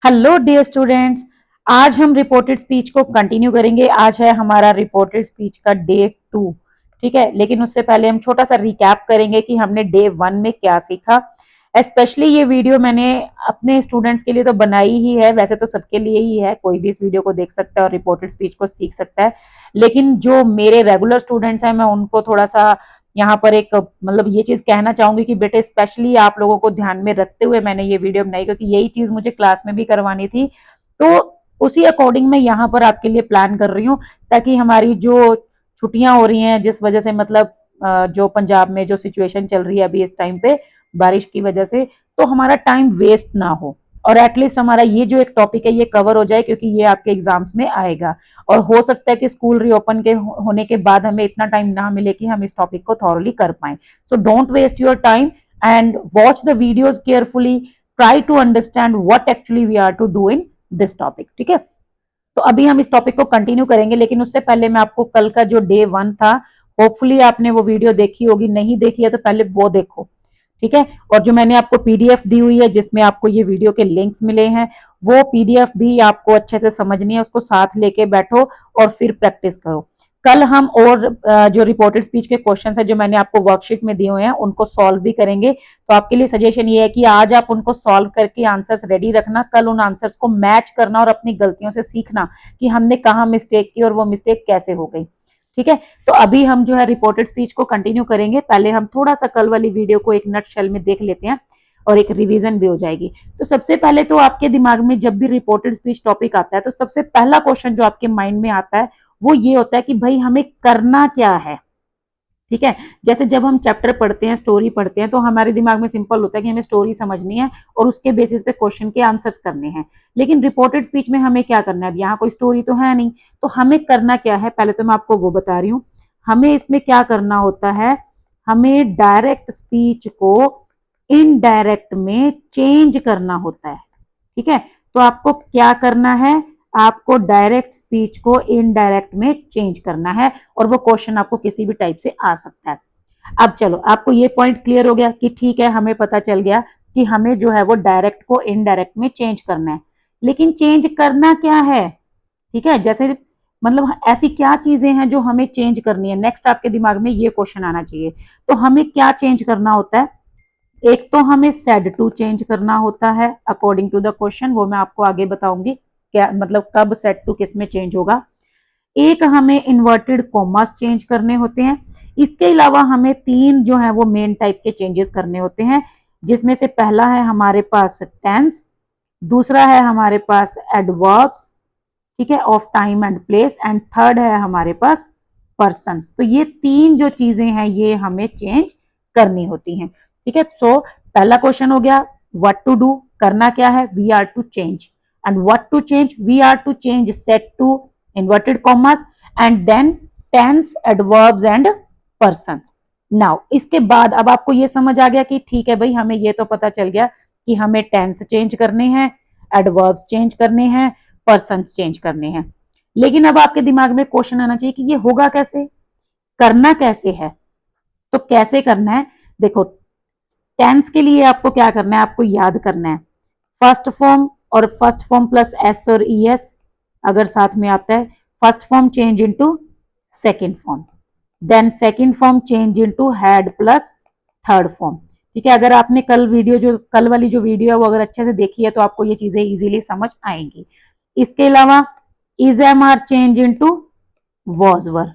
Hello dear students, आज हम reported speech को कंटिन्यू करेंगे। आज है हमारा रिपोर्टेड स्पीच का डे 2। ठीक है, लेकिन उससे पहले हम छोटा सा रिकैप करेंगे कि हमने डे 1 में क्या सीखा। स्पेशली ये वीडियो मैंने अपने स्टूडेंट्स के लिए तो बनाई ही है, वैसे तो सबके लिए ही है, कोई भी इस वीडियो को देख सकता है और रिपोर्टेड स्पीच को सीख सकता है। लेकिन जो मेरे रेगुलर स्टूडेंट्स हैं, मैं उनको थोड़ा सा यहाँ पर एक मतलब ये चीज कहना चाहूंगी कि बेटे स्पेशली आप लोगों को ध्यान में रखते हुए मैंने ये वीडियो बनाई, क्योंकि यही चीज मुझे क्लास में भी करवानी थी। तो उसी अकॉर्डिंग मैं यहाँ पर आपके लिए प्लान कर रही हूँ, ताकि हमारी जो छुट्टियां हो रही हैं जिस वजह से मतलब जो पंजाब में जो सिचुएशन चल रही है अभी इस टाइम पे बारिश की वजह से, तो हमारा टाइम वेस्ट ना हो और एटलीस्ट हमारा ये जो एक टॉपिक है ये कवर हो जाए, क्योंकि ये आपके एग्जाम्स में आएगा। और हो सकता है कि स्कूल रीओपन के होने के बाद हमें इतना टाइम ना मिले कि हम इस टॉपिक को थॉरली कर पाए। So don't waste your time and watch the videos carefully, try to understand what actually we are to do in this topic. ठीक है, तो अभी हम इस टॉपिक को कंटिन्यू करेंगे, लेकिन उससे पहले मैं आपको कल का जो डे 1 था, होपफुली आपने वो वीडियो देखी होगी, नहीं देखी है तो पहले वो देखो। ठीक है, और जो मैंने आपको पीडीएफ दी हुई है जिसमें आपको ये वीडियो के लिंक्स मिले हैं, वो पीडीएफ भी आपको अच्छे से समझनी है, उसको साथ लेके बैठो और फिर प्रैक्टिस करो। कल हम और जो रिपोर्टेड स्पीच के क्वेश्चंस है जो मैंने आपको वर्कशीट में दिए हुए हैं उनको सॉल्व भी करेंगे। तो आपके लिए सजेशन ये है कि आज आप उनको सॉल्व करके आंसर्स रेडी रखना, कल उन आंसर्स को मैच करना और अपनी गलतियों से सीखना कि हमने कहाँ मिस्टेक की और वो मिस्टेक कैसे हो गई। ठीक है, तो अभी हम जो है रिपोर्टेड स्पीच को कंटिन्यू करेंगे। पहले हम थोड़ा सा कल वाली वीडियो को एक नटशेल में देख लेते हैं और एक रिवीजन भी हो जाएगी। तो सबसे पहले तो आपके दिमाग में जब भी रिपोर्टेड स्पीच टॉपिक आता है तो सबसे पहला क्वेश्चन जो आपके माइंड में आता है वो ये होता है कि भाई हमें करना क्या है। ठीक है, जैसे जब हम चैप्टर पढ़ते हैं, स्टोरी पढ़ते हैं, तो हमारे दिमाग में सिंपल होता है कि हमें स्टोरी समझनी है और उसके बेसिस पे क्वेश्चन के आंसर्स करने हैं। लेकिन रिपोर्टेड स्पीच में हमें क्या करना है, अब यहाँ कोई स्टोरी तो है नहीं, तो हमें करना क्या है पहले तो मैं आपको वो बता रही हूँ। हमें इसमें क्या करना होता है, हमें डायरेक्ट स्पीच को इनडायरेक्ट में चेंज करना होता है। ठीक है, तो आपको क्या करना है, आपको डायरेक्ट स्पीच को इनडायरेक्ट में चेंज करना है और वो क्वेश्चन आपको किसी भी टाइप से आ सकता है। अब चलो, आपको ये पॉइंट क्लियर हो गया कि ठीक है, हमें पता चल गया कि हमें जो है वो डायरेक्ट को इनडायरेक्ट में चेंज करना है। लेकिन चेंज करना क्या है? ठीक है, जैसे मतलब ऐसी क्या चीजें हैं जो हमें चेंज करनी है, नेक्स्ट आपके दिमाग में ये क्वेश्चन आना चाहिए। तो हमें क्या चेंज करना होता है, एक तो हमें सेड टू चेंज करना होता है अकॉर्डिंग टू द क्वेश्चन, वो मैं आपको आगे बताऊंगी क्या मतलब कब सेड टू किस में चेंज होगा। एक हमें इन्वर्टेड कॉमास चेंज करने होते हैं। इसके अलावा हमें 3 जो है वो मेन टाइप के चेंजेस करने होते हैं, जिसमें से पहला है हमारे पास टेंस, दूसरा है हमारे पास एडवर्ब्स, ठीक है, of time and place, and third है हमारे पास पर्सन्स। तो ये 3 जो चीजें हैं ये हमें चेंज करनी होती हैं। ठीक है, सो पहला क्वेश्चन हो गया व्हाट टू डू, करना क्या है, we are to change, and what to change, we are to change said to inverted commas and then tense, adverbs and persons. Now इसके बाद अब आपको ये समझ आ गया कि ठीक है भाई, हमें ये तो पता चल गया कि हमें टेंस चेंज करने हैं, एडवर्ब्स चेंज करने हैं, पर्सन्स चेंज करने हैं। लेकिन अब आपके दिमाग में क्वेश्चन आना चाहिए कि ये होगा कैसे, करना कैसे है। तो कैसे करना है, देखो टेंस के लिए आपको क्या करना है, आपको याद करना है फर्स्ट फॉर्म, और फर्स्ट फॉर्म प्लस एस और ई एस अगर साथ में आता है, first form change into second form, then second form change into had plus third form. ठीक है, अगर आपने कल वाली जो वीडियो है वो अगर अच्छे से देखी है तो आपको ये चीजें इजीली समझ आएंगी। इसके अलावा is am are change into was were.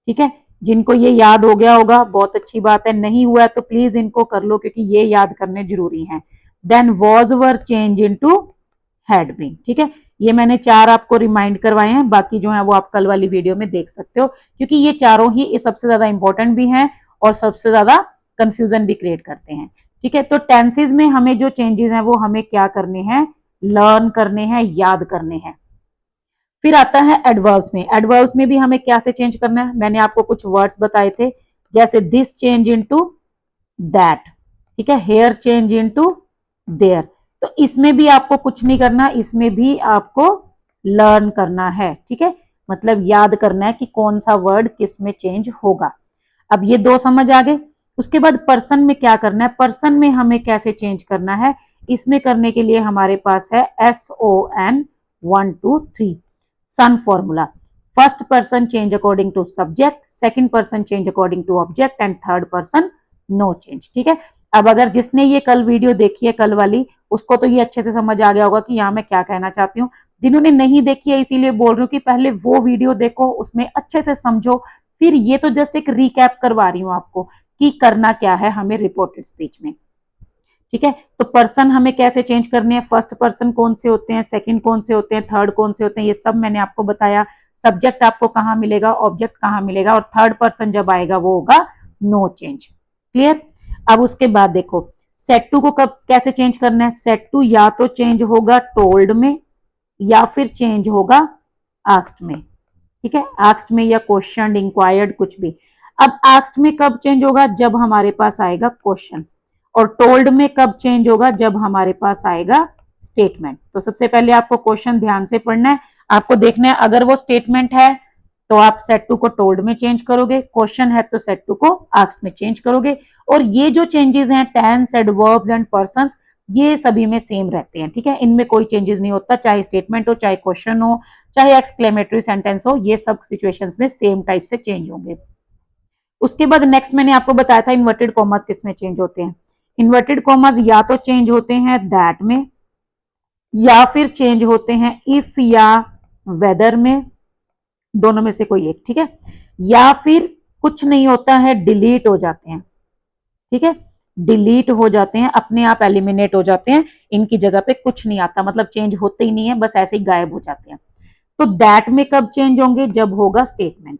ठीक है, जिनको ये याद हो गया होगा बहुत अच्छी बात है, नहीं हुआ है तो प्लीज इनको कर लो क्योंकि ये याद करने जरूरी हैं। Then was were change into had been. ठीक है, ये मैंने 4 आपको रिमाइंड करवाए हैं, बाकी जो है वो आप कल वाली वीडियो में देख सकते हो, क्योंकि ये चारों ही सबसे ज्यादा इंपॉर्टेंट भी हैं और सबसे ज्यादा कंफ्यूजन भी क्रिएट करते हैं। ठीक है, तो टेंसेज में हमें जो चेंजेस हैं वो हमें क्या करने हैं, लर्न करने हैं, याद करने हैं। फिर आता है एडवर्ब्स में, एडवर्ब्स में भी हमें क्या से चेंज करना है, मैंने आपको कुछ वर्ड्स बताए थे, जैसे दिस चेंज इनटू दैट, ठीक है, हेयर चेंज इनटू देयर। तो इसमें भी आपको कुछ नहीं करना, इसमें भी आपको लर्न करना है। ठीक है, मतलब याद करना है कि कौन सा वर्ड किस में चेंज होगा। अब ये 2 समझ आ गए। उसके बाद पर्सन में क्या करना है, पर्सन में हमें कैसे चेंज करना है, इसमें करने के लिए हमारे पास है SON 1 2 3 son formula. First person change according to subject, second person change according to object and third person no change. ठीक है, अब अगर जिसने ये कल वीडियो देखी है कल वाली, उसको तो ये अच्छे से समझ आ गया होगा कि यहाँ मैं क्या कहना चाहती हूँ। जिन्होंने नहीं देखी है इसीलिए बोल रही हूँ कि पहले वो वीडियो देखो, उसमें अच्छे से समझो, फिर ये तो जस्ट एक रिकैप करवा रही हूँ आपको कि करना क्या है हमें रिपोर्टेड स्पीच में। ठीक है, तो पर्सन हमें कैसे चेंज करने हैं, फर्स्ट पर्सन कौन से होते हैं, सेकंड कौन से होते हैं, थर्ड कौन से होते हैं, ये सब मैंने आपको बताया। सब्जेक्ट आपको कहाँ मिलेगा, ऑब्जेक्ट कहाँ मिलेगा, और थर्ड पर्सन जब आएगा वो होगा नो चेंज। क्लियर। अब उसके बाद देखो सेट टू को कब कैसे चेंज करना है। सेट टू या तो चेंज होगा टोल्ड में या फिर चेंज होगा आस्क्ड में। ठीक है, आस्क्ड में या क्वेश्चन, इंक्वायर्ड, कुछ भी। अब आस्क्ड में कब चेंज होगा, जब हमारे पास आएगा क्वेश्चन, और टोल्ड में कब चेंज होगा, जब हमारे पास आएगा स्टेटमेंट। तो सबसे पहले आपको क्वेश्चन ध्यान से पढ़ना है, आपको देखना है अगर वो स्टेटमेंट है तो आप सेट टू को टोल्ड में चेंज करोगे, क्वेश्चन है तो सेट टू को आस्क्ड में चेंज करोगे। और ये जो चेंजेस हैं टेंस, एडवर्ब्स एंड पर्सन्स, ये सभी में सेम रहते हैं। ठीक है, इनमें कोई चेंजेस नहीं होता, चाहे स्टेटमेंट हो, चाहे क्वेश्चन हो, चाहे एक्सक्लेमेटरी सेंटेंस हो, ये सब सिचुएशंस में सेम टाइप से चेंज होंगे। उसके बाद नेक्स्ट मैंने आपको बताया था इन्वर्टेड कॉमास किस में चेंज होते हैं। इन्वर्टेड कॉमास या तो चेंज होते हैं दैट में, या फिर चेंज होते हैं इफ या वेदर में, दोनों में से कोई एक। ठीक है, या फिर कुछ नहीं होता है, डिलीट हो जाते हैं। ठीक है, डिलीट हो जाते हैं, अपने आप एलिमिनेट हो जाते हैं, इनकी जगह पे कुछ नहीं आता, मतलब चेंज होते ही नहीं है, बस ऐसे ही गायब हो जाते हैं। तो दैट में कब चेंज होंगे, जब होगा स्टेटमेंट।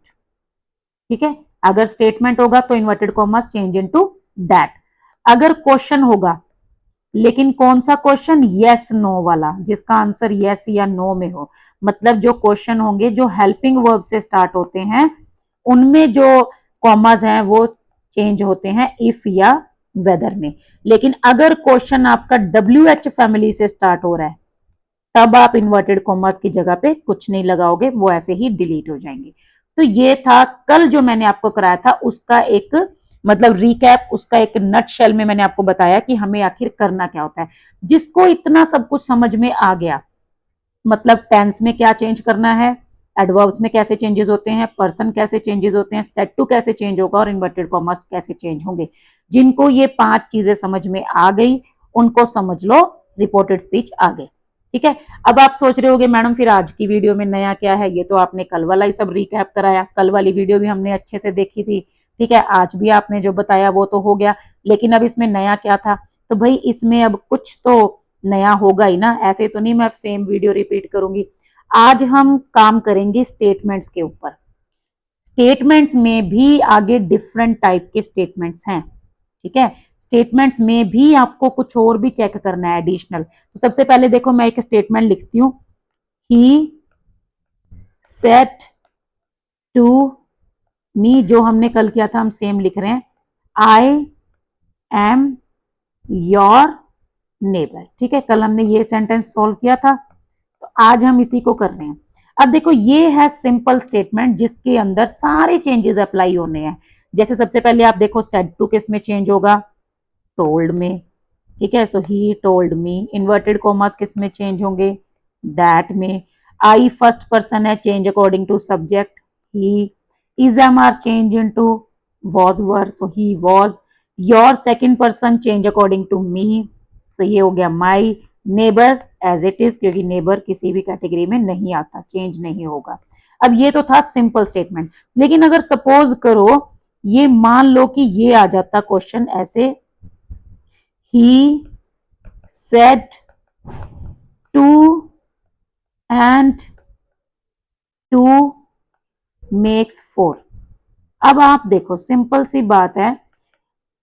ठीक है, अगर स्टेटमेंट होगा तो inverted commas change into that. अगर क्वेश्चन होगा, लेकिन कौन सा क्वेश्चन, यस नो वाला, जिसका आंसर यस या नो में हो, मतलब जो क्वेश्चन होंगे जो हेल्पिंग वर्ब से स्टार्ट होते हैं, उनमें जो कॉमास हैं वो चेंज होते हैं इफ या वेदर में। लेकिन अगर क्वेश्चन आपका WH फैमिली से स्टार्ट हो रहा है, तब आप इन्वर्टेड कॉमास की जगह पे कुछ नहीं लगाओगे, वो ऐसे ही डिलीट हो जाएंगे। तो ये था कल जो मैंने आपको कराया था, उसका एक मतलब रिकैप, उसका एक नटशेल में मैंने आपको बताया कि हमें आखिर करना क्या होता है। जिसको इतना सब कुछ समझ में आ गया, मतलब टेंस में क्या चेंज करना है, एडवर्ब्स में कैसे चेंजेस होते हैं, पर्सन कैसे चेंजेस होते हैं, सेट टू कैसे चेंज होगा, और इन्वर्टेड कॉमास कैसे चेंज होंगे, जिनको ये 5 चीजें समझ में आ गई, उनको समझ लो रिपोर्टेड स्पीच आ गई। ठीक है, अब आप सोच रहे होगे मैडम फिर आज की वीडियो में नया क्या है, ये तो आपने कल वाला ही सब रिकैप कराया, कल वाली वीडियो भी हमने अच्छे से देखी थी। ठीक है, आज भी आपने जो बताया वो तो हो गया, लेकिन अब इसमें नया क्या था। तो भाई इसमें अब कुछ तो नया होगा ही ना, ऐसे तो नहीं मैं सेम वीडियो रिपीट करूंगी। आज हम काम करेंगे स्टेटमेंट्स के ऊपर। स्टेटमेंट्स में भी आगे डिफरेंट टाइप के स्टेटमेंट्स हैं। ठीक है, स्टेटमेंट्स में भी आपको कुछ और भी चेक करना है एडिशनल। तो सबसे पहले देखो मैं एक स्टेटमेंट लिखती हूं, ही सेड टू मी, जो हमने कल किया था हम सेम लिख रहे हैं, आई एम योर नेबर। ठीक है, कल हमने ये सेंटेंस सॉल्व किया था, तो आज हम इसी को कर रहे हैं। अब देखो ये है सिंपल स्टेटमेंट जिसके अंदर सारे चेंजेस अप्लाई होने हैं। जैसे सबसे पहले आप देखो सेड टू किस में चेंज होगा, टोल्ड में। ठीक है, so he told me. Inverted commas किस में चेंज होंगे, दैट में। आई फर्स्ट पर्सन है, change according to subject, he. Is am are change into was were, so he was. Your second person change according to me, so ये हो गया my. Neighbour as it is, क्योंकि neighbour किसी भी category में नहीं आता, चेंज नहीं होगा। अब ये तो था सिंपल स्टेटमेंट, लेकिन अगर सपोज करो ये मान लो कि ये आ जाता क्वेश्चन ऐसे, he said two and two makes 4। अब आप देखो सिंपल सी बात है,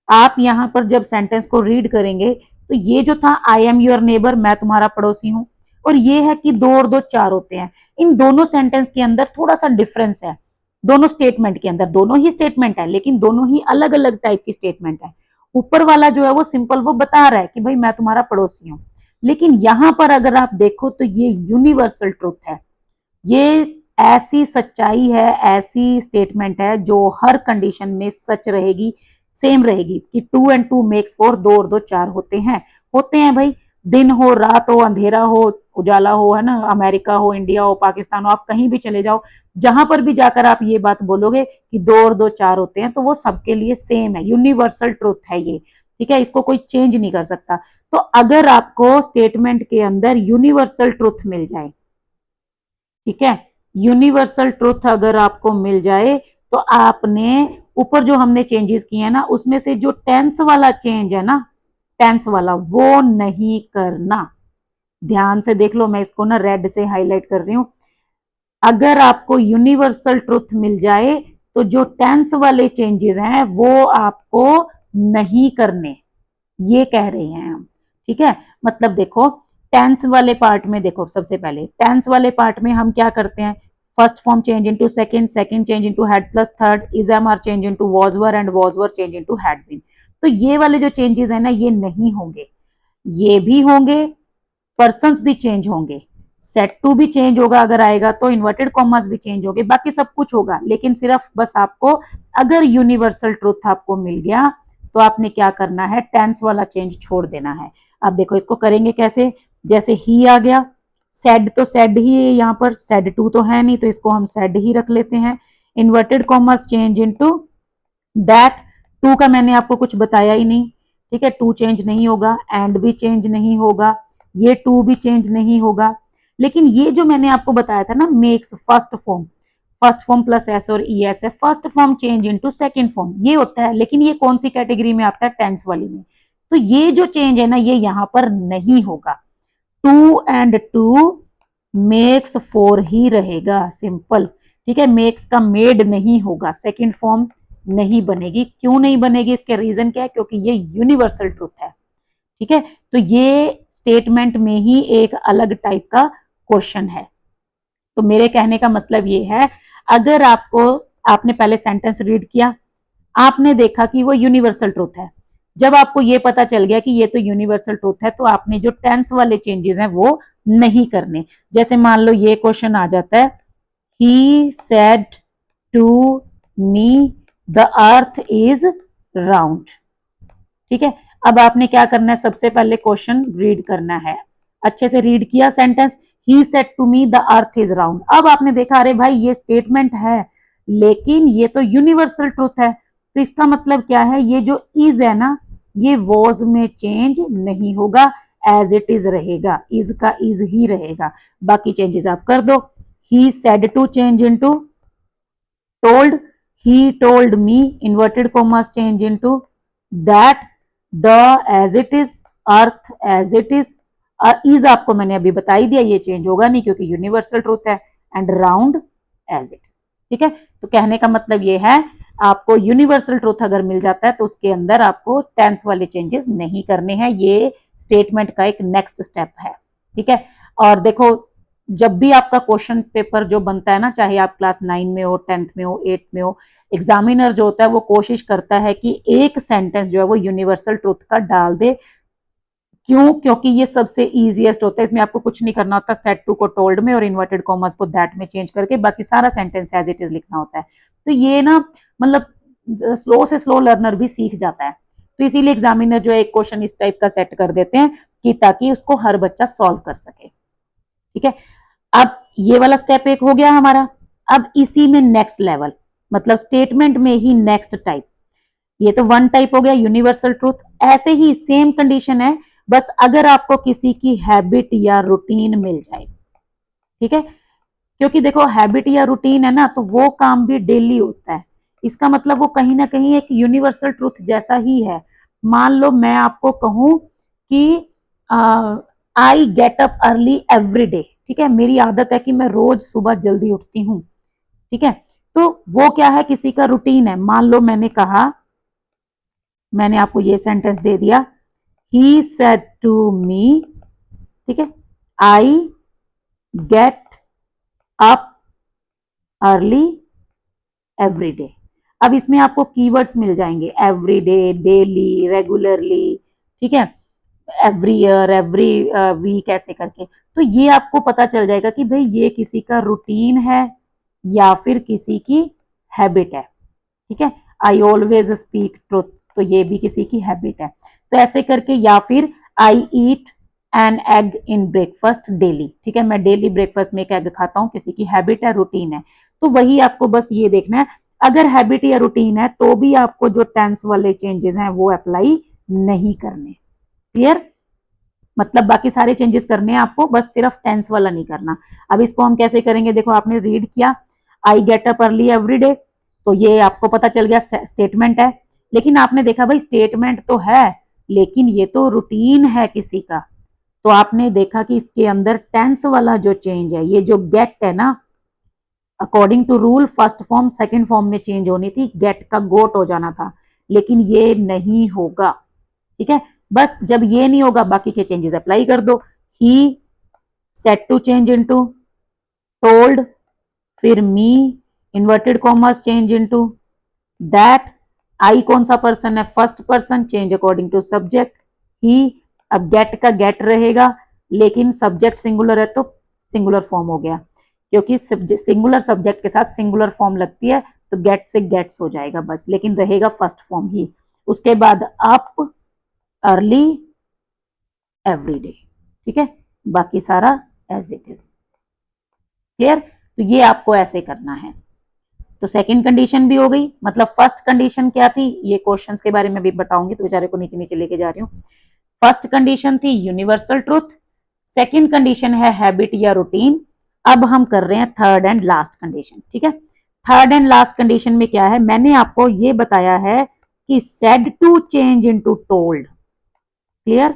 आप यहां पर जब सेंटेंस को रीड करेंगे तो ये जो था आई एम योर नेबर, मैं तुम्हारा पड़ोसी हूं, और ये है कि 2 और 2 4 होते हैं। इन दोनों सेंटेंस के अंदर थोड़ा सा डिफरेंस है, दोनों स्टेटमेंट के अंदर, दोनों ही स्टेटमेंट है लेकिन दोनों ही अलग अलग टाइप की स्टेटमेंट है। ऊपर वाला जो है वो सिंपल, वो बता रहा है कि भाई मैं तुम्हारा पड़ोसी हूं, लेकिन यहां पर अगर आप देखो तो ये यूनिवर्सल ट्रूथ है, ये ऐसी सच्चाई है, ऐसी स्टेटमेंट है जो हर कंडीशन में सच रहेगी, सेम रहेगी कि 2 and 2 makes 4, 2 और 2 4 होते हैं भाई। दिन हो, रात हो, अंधेरा हो, उजाला हो, है ना, अमेरिका हो, इंडिया हो, पाकिस्तान हो, आप कहीं भी चले जाओ, जहां पर भी जाकर आप ये बात बोलोगे कि 2 और 2 4 होते हैं, तो वो सबके लिए सेम है, यूनिवर्सल ट्रुथ है ये। ठीक है, इसको कोई चेंज नहीं कर सकता। तो अगर आपको स्टेटमेंट के अंदर यूनिवर्सल ट्रुथ मिल जाए, ठीक है, यूनिवर्सल ट्रुथ अगर आपको मिल जाए, तो आपने ऊपर जो हमने चेंजेस किए हैं ना, उसमें से जो टेंस वाला चेंज है ना, टेंस वाला वो नहीं करना। ध्यान से देख लो, मैं इसको ना रेड से हाईलाइट कर रही हूं। अगर आपको यूनिवर्सल ट्रुथ मिल जाए, तो जो टेंस वाले चेंजेस हैं वो आपको नहीं करने, ये कह रहे हैं हम। ठीक है, मतलब देखो, टेंस वाले पार्ट में देखो, सबसे पहले टेंस वाले पार्ट में हम क्या करते हैं, first form change into second, second change into had plus third, is am are change into was were, and was were change into had been. तो ये वाले जो चेंजेस है ना, ये नहीं होंगे, ये भी होंगे, पर्सन्स भी चेंज होंगे, सेट टू भी चेंज होगा, अगर आएगा तो इन्वर्टेड कॉमर्स भी चेंज होंगे, बाकी सब कुछ होगा, लेकिन सिर्फ बस आपको अगर यूनिवर्सल ट्रुथ आपको मिल गया, तो आपने क्या करना है, टेंस वाला चेंज छोड़ देना है। अब देखो इसको करेंगे कैसे, जैसे ही आ गया, सेड तो सेड ही है, यहाँ पर सेड टू तो है नहीं, तो इसको हम सेड ही रख लेते हैं। Inverted commas change into that, to का मैंने आपको कुछ बताया ही नहीं, ठीक है, टू चेंज नहीं होगा, एंड भी चेंज नहीं होगा, ये टू भी चेंज नहीं होगा। लेकिन ये जो मैंने आपको बताया था ना, makes first form plus S और ई एस है, first form change into second form, ये होता है, लेकिन ये कौन सी कैटेगरी में आता है, टेंस वाली में। तो ये जो चेंज है ना, ये यहां पर नहीं होगा, 2 and 2 मेक्स 4 ही रहेगा, सिंपल। ठीक है, मेक्स का मेड नहीं होगा, सेकंड फॉर्म नहीं बनेगी। क्यों नहीं बनेगी, इसके रीजन क्या है, क्योंकि ये यूनिवर्सल ट्रुथ है। ठीक है, तो ये स्टेटमेंट में ही एक अलग टाइप का क्वेश्चन है। तो मेरे कहने का मतलब ये है, अगर आपने पहले सेंटेंस रीड किया, आपने देखा कि वो यूनिवर्सल ट्रुथ है, जब आपको ये पता चल गया कि ये तो यूनिवर्सल ट्रुथ है, तो आपने जो टेंस वाले चेंजेस हैं वो नहीं करने। जैसे मान लो ये क्वेश्चन आ जाता है, he said to me the earth is round. ठीक है, अब आपने क्या करना है, सबसे पहले क्वेश्चन रीड करना है, अच्छे से रीड किया sentence, he said to me the earth is round. अब आपने देखा, अरे भाई ये स्टेटमेंट है, लेकिन ये तो यूनिवर्सल ट्रुथ है, तो इसका मतलब क्या है, ये जो इज है ना, ये वॉज में चेंज नहीं होगा, एज इट इज रहेगा, इज का इज ही रहेगा, बाकी चेंजेस आप कर दो। He said to change into told, he told me, inverted commas change into that, the as it is, earth as it is आपको मैंने अभी बता ही दिया, ये चेंज होगा नहीं क्योंकि यूनिवर्सल ट्रूथ है, and round as it is. ठीक है, तो कहने का मतलब ये है, आपको यूनिवर्सल ट्रूथ अगर मिल जाता है तो उसके अंदर आपको टेंस वाले चेंजेस नहीं करने हैं, ये स्टेटमेंट का एक नेक्स्ट स्टेप है। ठीक है, और देखो, जब भी आपका क्वेश्चन पेपर जो बनता है ना, चाहे आप क्लास 9 में हो, 10th में हो, 8th में हो, एग्जामिनर जो होता है वो कोशिश करता है कि एक सेंटेंस जो है वो यूनिवर्सल ट्रुथ का डाल दे। क्यों, क्योंकि ये सबसे इजीएस्ट होता है, इसमें आपको कुछ नहीं करना होता, सेट टू को टोल्ड में और इन्वर्टेड कॉमर्स को दैट में चेंज करके बाकी सारा सेंटेंस एज इट इज लिखना होता है। तो ये ना, मतलब स्लो से स्लो लर्नर भी सीख जाता है, तो इसीलिए एग्जामिनर जो है एक क्वेश्चन इस टाइप का सेट कर देते हैं कि ताकि उसको हर बच्चा सॉल्व कर सके। ठीक है, अब ये वाला स्टेप एक हो गया हमारा। अब इसी में नेक्स्ट लेवल, मतलब स्टेटमेंट में ही नेक्स्ट टाइप, ये तो वन टाइप हो गया यूनिवर्सल ट्रूथ। ऐसे ही सेम कंडीशन है, बस अगर आपको किसी की हैबिट या रूटीन मिल जाए। ठीक है, क्योंकि देखो हैबिट या रूटीन है ना, तो वो काम भी डेली होता है, इसका मतलब वो कहीं ना कहीं एक यूनिवर्सल ट्रूथ जैसा ही है। मान लो मैं आपको कहूं कि I get up early every day, ठीक है, मेरी आदत है कि मैं रोज सुबह जल्दी उठती हूँ। ठीक है, तो वो क्या है, किसी का रूटीन है। मान लो मैंने कहा, मैंने आपको ये सेंटेंस दे दिया, ही सेड टू मी, ठीक है, I get up early every day. अब इसमें आपको कीवर्ड्स मिल जाएंगे, एवरी डे, डेली, रेगुलरली, ठीक है, एवरी ईयर, एवरी वीक, ऐसे करके। तो ये आपको पता चल जाएगा कि भाई ये किसी का रूटीन है या फिर किसी की हैबिट है। ठीक है, आई ऑलवेज स्पीक ट्रुथ, तो ये भी किसी की हैबिट है। तो ऐसे करके, या फिर I eat an egg in breakfast daily, ठीक है, मैं डेली ब्रेकफास्ट में एक एग खाता हूँ, किसी की हैबिट है, रूटीन है, तो वही आपको बस ये देखना है। अगर हैबिट या रूटीन है तो भी आपको जो टेंस वाले चेंजेस हैं वो अप्लाई नहीं करने। क्लियर? मतलब बाकी सारे चेंजेस करने हैं आपको, बस सिर्फ टेंस वाला नहीं करना। अब इसको हम कैसे करेंगे, देखो आपने रीड किया I get up early every day, तो ये आपको पता चल गया स्टेटमेंट है, लेकिन आपने देखा भाई स्टेटमेंट तो है लेकिन ये तो रूटीन है किसी का, तो आपने देखा कि इसके अंदर टेंस वाला जो चेंज है, ये जो गेट है ना, according to rule first form second form में चेंज होनी थी, गेट का गोट हो जाना था, लेकिन ये नहीं होगा। ठीक है, बस जब ये नहीं होगा बाकी के चेंजेस अप्लाई कर दो। He said to change into told, फिर me inverted commas change into that, I कौन सा पर्सन है, first person, change according to subject, he, अब गेट का गेट रहेगा लेकिन सब्जेक्ट सिंगुलर है तो सिंगुलर फॉर्म हो गया, क्योंकि सिंगुलर सब्जेक्ट के साथ सिंगुलर फॉर्म लगती है तो गेट से गेट्स हो जाएगा बस, लेकिन रहेगा फर्स्ट फॉर्म ही। उसके बाद अप अर्ली एवरी डे, ठीक है, बाकी सारा एज इट इज। क्लियर? तो ये आपको ऐसे करना है। तो सेकंड कंडीशन भी हो गई, मतलब फर्स्ट कंडीशन क्या थी, ये क्वेश्चंस के बारे में भी बताऊंगी तो बेचारे को नीचे नीचे लेके जा रही हूँ। फर्स्ट कंडीशन थी यूनिवर्सल ट्रूथ, सेकंड कंडीशन है हैबिट या रूटीन, अब हम कर रहे हैं थर्ड एंड लास्ट कंडीशन। ठीक है, थर्ड एंड लास्ट कंडीशन में क्या है, मैंने आपको ये बताया है कि said to change into told. Clear?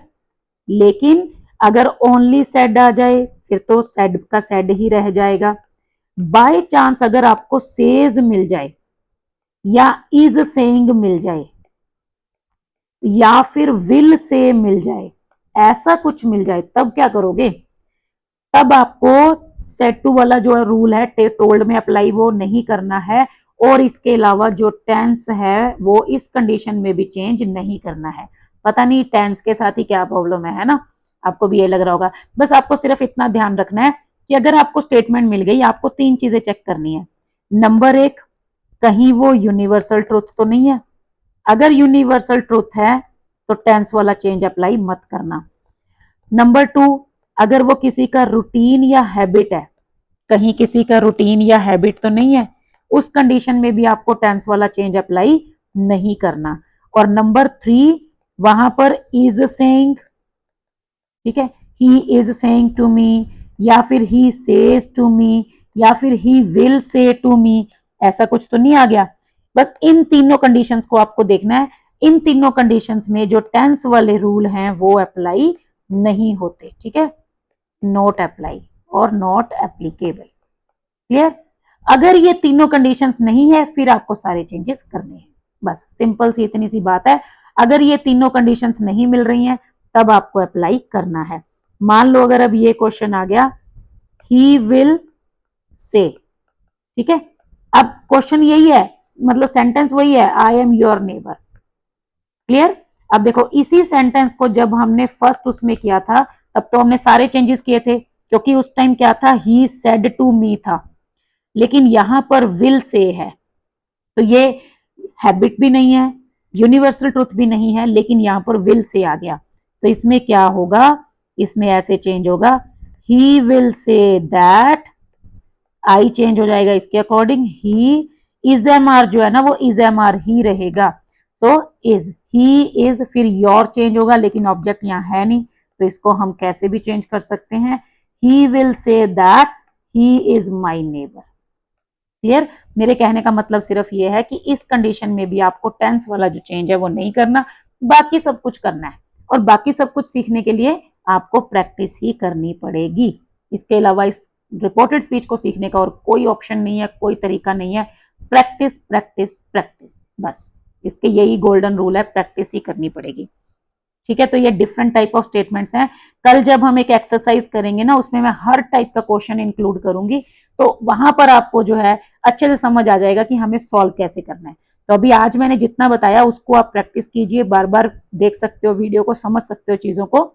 लेकिन अगर ओनली सेड आ जाए फिर तो सेड का सेड ही रह जाएगा। बाय चांस अगर आपको सेज मिल जाए या इज सेइंग मिल जाए या फिर विल से मिल जाए, ऐसा कुछ मिल जाए, तब क्या करोगे, तब आपको सेट टू वाला जो रूल है टोल्ड में अप्लाई वो नहीं करना है, और इसके अलावा जो टेंस है वो इस कंडीशन में भी चेंज नहीं करना है। पता नहीं टेंस के साथ ही क्या प्रॉब्लम है ना, आपको भी ये लग रहा होगा। बस आपको सिर्फ इतना ध्यान रखना है कि अगर आपको स्टेटमेंट मिल गई, आपको तीन चीजें चेक करनी है। नंबर एक, कहीं वो यूनिवर्सल ट्रुथ तो नहीं है, अगर यूनिवर्सल ट्रुथ है तो टेंस वाला चेंज अप्लाई मत करना। नंबर टू, अगर वो किसी का रूटीन या हैबिट है, कहीं किसी का रूटीन या हैबिट तो नहीं है, उस कंडीशन में भी आपको टेंस वाला चेंज अप्लाई नहीं करना। और नंबर थ्री, वहां पर इज सेइंग, ठीक है, he is saying to me, या फिर ही सेज टू मी, या फिर ही विल से टू मी, ऐसा कुछ तो नहीं आ गया। बस इन तीनों कंडीशंस को आपको देखना है, इन तीनों कंडीशंस में जो टेंस वाले रूल हैं वो अप्लाई नहीं होते। ठीक है, नॉट अप्लाई और नॉट एप्लीकेबल। क्लियर? अगर ये तीनों कंडीशंस नहीं है फिर आपको सारे चेंजेस करने हैं, बस सिंपल सी इतनी सी बात है। अगर ये तीनों कंडीशंस नहीं मिल रही हैं तब आपको अप्लाई करना है। मान लो अगर अब ये क्वेश्चन आ गया, ही विल से, ठीक है, अब क्वेश्चन यही है, मतलब सेंटेंस वही है, I am your neighbour. Clear? अब देखो इसी सेंटेंस को जब हमने फर्स्ट उसमें किया था तब तो हमने सारे चेंजेस किए थे, क्योंकि उस टाइम क्या था, ही सेड टू मी था, लेकिन यहां पर विल से है, तो ये हैबिट भी नहीं है, यूनिवर्सल ट्रुथ भी नहीं है, लेकिन यहां पर विल से आ गया, तो इसमें क्या होगा, इसमें ऐसे चेंज होगा, he will say that, I change हो जाएगा इसके according, he, is am are जो है ना वो इज एम आर ही रहेगा, सो इज, ही इज, फिर योर चेंज होगा लेकिन ऑब्जेक्ट यहाँ है नहीं तो इसको हम कैसे भी चेंज कर सकते हैं, ही will say that he is my neighbour. Clear? मेरे कहने का मतलब सिर्फ ये है कि इस कंडीशन में भी आपको टेंस वाला जो चेंज है वो नहीं करना, बाकी सब कुछ करना है, और बाकी सब कुछ सीखने के लिए आपको प्रैक्टिस ही करनी पड़ेगी। इसके अलावा इस रिपोर्टेड स्पीच को सीखने का और कोई ऑप्शन नहीं है, कोई तरीका नहीं है, प्रैक्टिस प्रैक्टिस प्रैक्टिस, बस इसके यही गोल्डन रूल है, प्रैक्टिस ही करनी पड़ेगी। ठीक है, तो ये डिफरेंट टाइप ऑफ स्टेटमेंट्स हैं। कल जब हम एक एक्सरसाइज करेंगे ना उसमें मैं हर टाइप का क्वेश्चन इंक्लूड करूंगी, तो वहां पर आपको जो है अच्छे से समझ आ जाएगा कि हमें सॉल्व कैसे करना है। तो अभी आज मैंने जितना बताया उसको आप प्रैक्टिस कीजिए, बार बार देख सकते हो वीडियो को, समझ सकते हो चीजों को,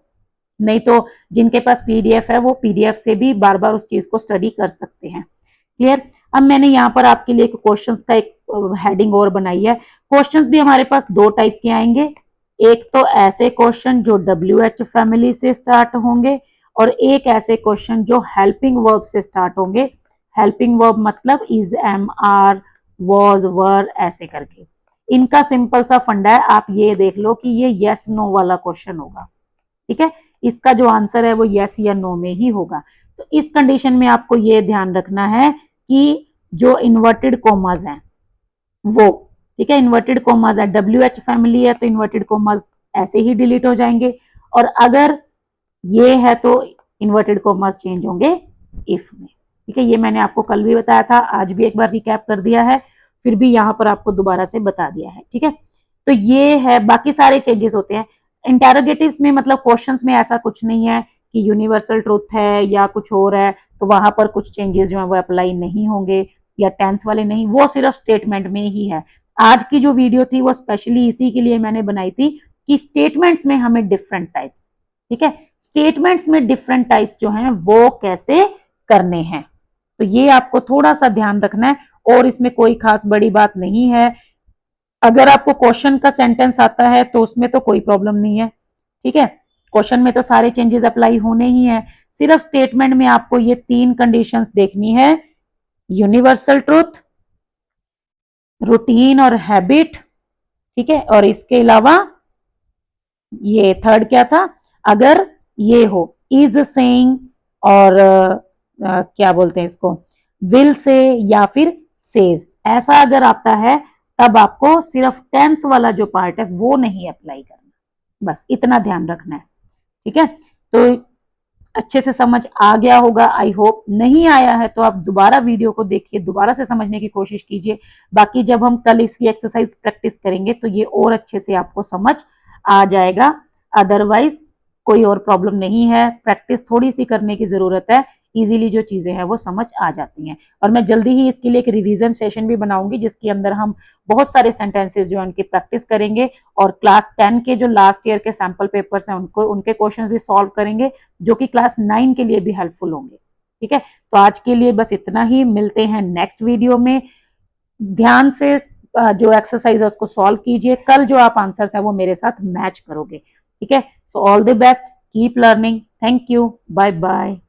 नहीं तो जिनके पास पीडीएफ है वो पीडीएफ से भी बार बार उस चीज को स्टडी कर सकते हैं। क्लियर? अब मैंने यहाँ पर आपके लिए क्वेश्चंस का एक हेडिंग और बनाई है। क्वेश्चंस भी हमारे पास दो टाइप के आएंगे, एक तो ऐसे क्वेश्चन जो WH फैमिली से स्टार्ट होंगे और एक ऐसे क्वेश्चन जो हेल्पिंग वर्ब से स्टार्ट होंगे। हेल्पिंग वर्ब मतलब इज, एम, आर, वॉज, वर, ऐसे करके। इनका सिंपल सा फंडा है, आप ये देख लो कि ये यस नो वाला क्वेश्चन होगा। ठीक है, इसका जो आंसर है वो यस या नो में ही होगा। तो इस कंडीशन में आपको ये ध्यान रखना है कि जो इन्वर्टेड कोमाज हैं वो, ठीक है, इन्वर्टेड कोमाज है, WH फैमिली है तो इन्वर्टेड कोमाज ऐसे ही डिलीट हो जाएंगे, और अगर ये है तो इन्वर्टेड कोमास चेंज होंगे इफ में। ठीक है, ये मैंने आपको कल भी बताया था, आज भी एक बार रिकैप कर दिया है, फिर भी यहाँ पर आपको दोबारा से बता दिया है। ठीक है, तो ये है, बाकी सारे चेंजेस होते हैं इंटेरोगेटिव्स में, मतलब क्वेश्चंस में ऐसा कुछ नहीं है कि यूनिवर्सल ट्रूथ है या कुछ और है तो वहां पर कुछ चेंजेस जो है वो अप्लाई नहीं होंगे, या टेंस वाले नहीं, वो सिर्फ स्टेटमेंट में ही है। आज की जो वीडियो थी वो स्पेशली इसी के लिए मैंने बनाई थी कि स्टेटमेंट्स में हमें डिफरेंट टाइप्स, ठीक है, स्टेटमेंट्स में डिफरेंट टाइप्स जो हैं वो कैसे करने हैं, तो ये आपको थोड़ा सा ध्यान रखना है। और इसमें कोई खास बड़ी बात नहीं है, अगर आपको क्वेश्चन का सेंटेंस आता है तो उसमें तो कोई प्रॉब्लम नहीं है। ठीक है, क्वेश्चन में तो सारे चेंजेस अप्लाई होने ही है, सिर्फ स्टेटमेंट में आपको ये 3 कंडीशंस देखनी है, यूनिवर्सल ट्रूथ, रूटीन और हैबिट। ठीक है, और इसके अलावा ये थर्ड क्या था, अगर ये हो इज सेइंग और क्या बोलते हैं इसको, विल से या फिर सेज, ऐसा अगर आता है तब आपको सिर्फ टेंस वाला जो पार्ट है वो नहीं अप्लाई करना, बस इतना ध्यान रखना है। ठीक है, तो अच्छे से समझ आ गया होगा आई होप, नहीं आया है तो आप दोबारा वीडियो को देखिए, दोबारा से समझने की कोशिश कीजिए, बाकी जब हम कल इसकी एक्सरसाइज प्रैक्टिस करेंगे तो ये और अच्छे से आपको समझ आ जाएगा। अदरवाइज कोई और प्रॉब्लम नहीं है, प्रैक्टिस थोड़ी सी करने की जरूरत है, इजीली जो चीजें हैं वो समझ आ जाती हैं। और मैं जल्दी ही इसके लिए एक रिवीजन सेशन भी बनाऊंगी जिसके अंदर हम बहुत सारे सेंटेंसेस जो है उनकी प्रैक्टिस करेंगे, और क्लास 10 के जो लास्ट ईयर के सैंपल पेपर्स हैं उनको, उनके क्वेश्चन भी सॉल्व करेंगे जो कि क्लास 9 के लिए भी हेल्पफुल होंगे। ठीक है, तो आज के लिए बस इतना ही, मिलते हैं नेक्स्ट वीडियो में। ध्यान से जो एक्सरसाइज है उसको सॉल्व कीजिए, कल जो आप आंसर्स है वो मेरे साथ मैच करोगे। ठीक है, so all the best, keep learning, thank you, bye bye.